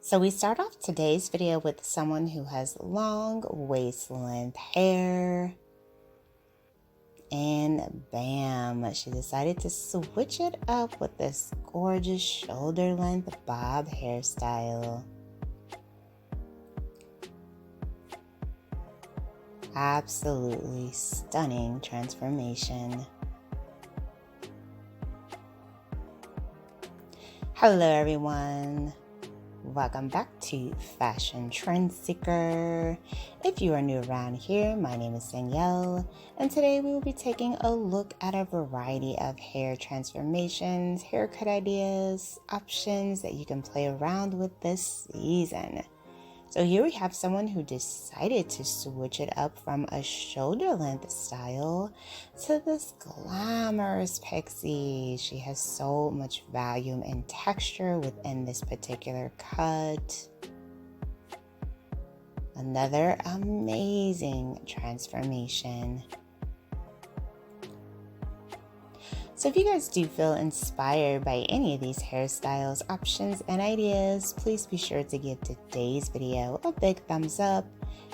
So we start off today's video with someone who has long waist length hair, and bam, she decided to switch it up with this gorgeous shoulder length bob hairstyle. Absolutely stunning transformation. Hello everyone. Welcome back to Fashion Trend Seeker. If you are new around here, my name is Danielle, and today we will be taking a look at a variety of hair transformations, haircut ideas, options that you can play around with this season. So here we have someone who decided to switch it up from a shoulder length style to this glamorous pixie. She has so much volume and texture within this particular cut. Another amazing transformation. So if you guys do feel inspired by any of these hairstyles, options, and ideas, please be sure to give today's video a big thumbs up,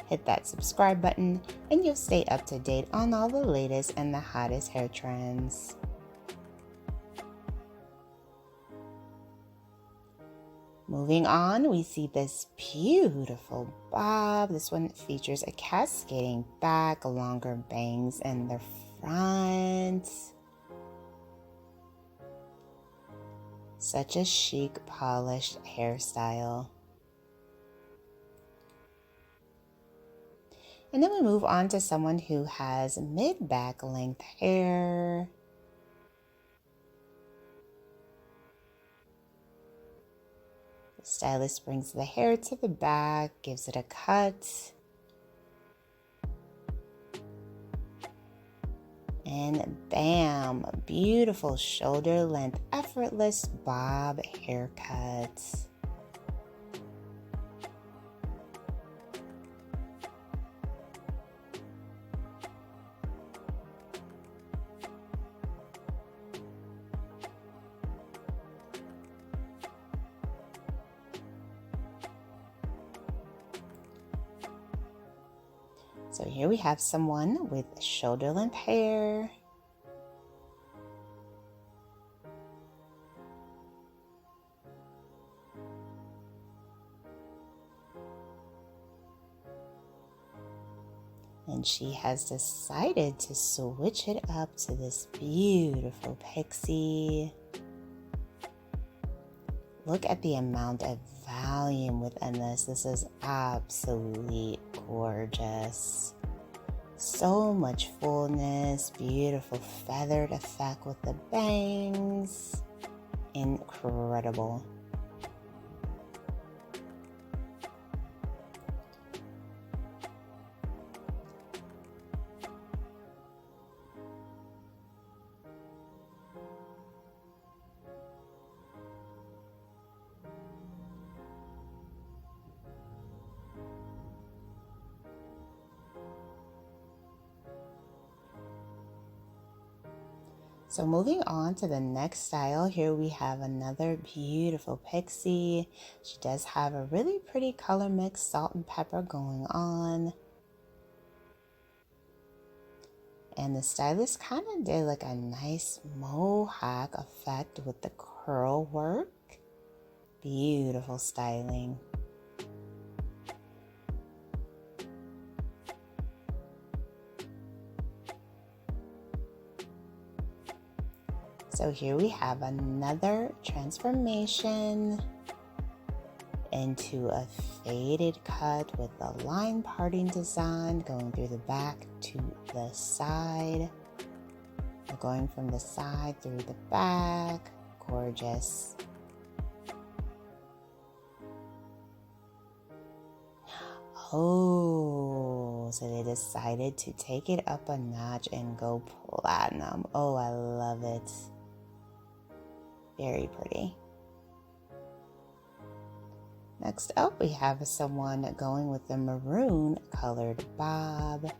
hit that subscribe button, and you'll stay up to date on all the latest and the hottest hair trends. Moving on, we see this beautiful bob. This one features a cascading back, longer bangs in the front. Such a chic, polished hairstyle. And then we move on to someone who has mid-back length hair. The stylist brings the hair to the back, gives it a cut. And bam, beautiful shoulder length, effortless bob haircut. So here we have someone with shoulder length hair. And she has decided to switch it up to this beautiful pixie. Look at the amount of volume within this. This is absolutely gorgeous. So much fullness, beautiful feathered effect with the bangs. Incredible. So moving on to the next style, here we have another beautiful pixie. She does have a really pretty color mix, salt and pepper going on. And the stylist kind of did like a nice mohawk effect with the curl work. Beautiful styling. So here we have another transformation into a faded cut with a line parting design going through the back to the side. We're going from the side through the back. Gorgeous. Oh, so they decided to take it up a notch and go platinum. Oh, I love it. Very pretty. Next up, we have someone going with the maroon colored bob.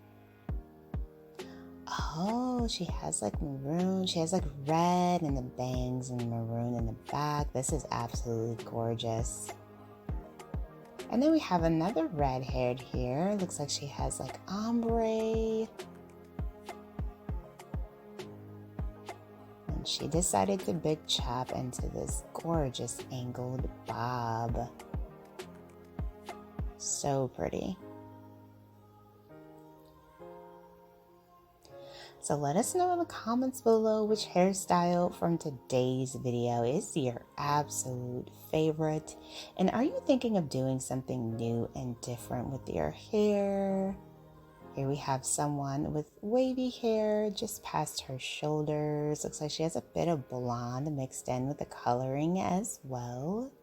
Oh, she has like maroon. She has like red in the bangs and maroon in the back. This is absolutely gorgeous. And then we have another red-haired here. Looks like she has like ombre. And she decided to big chop into this gorgeous angled bob. So pretty. So let us know in the comments below which hairstyle from today's video is your absolute favorite. And are you thinking of doing something new and different with your hair? Here we have someone with wavy hair just past her shoulders. Looks like she has a bit of blonde mixed in with the coloring as well.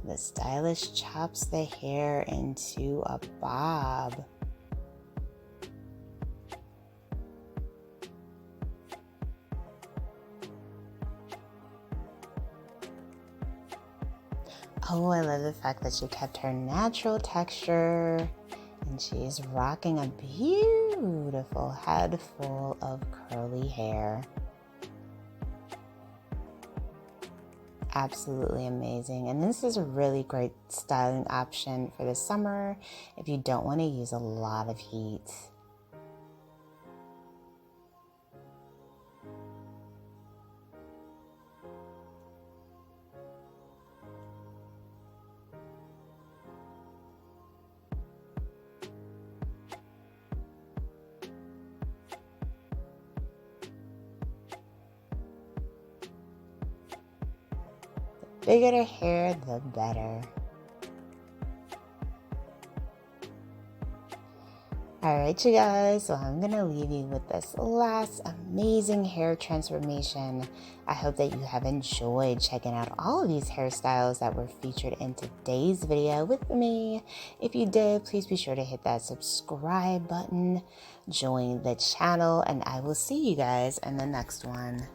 The stylist chops the hair into a bob. Oh, I love the fact that she kept her natural texture and she's rocking a beautiful head full of curly hair. Absolutely amazing. And this is a really great styling option for the summer if you don't want to use a lot of heat. The bigger the hair, the better. Alright you guys, so I'm gonna leave you with this last amazing hair transformation. I hope that you have enjoyed checking out all of these hairstyles that were featured in today's video with me. If you did, please be sure to hit that subscribe button, join the channel, and I will see you guys in the next one.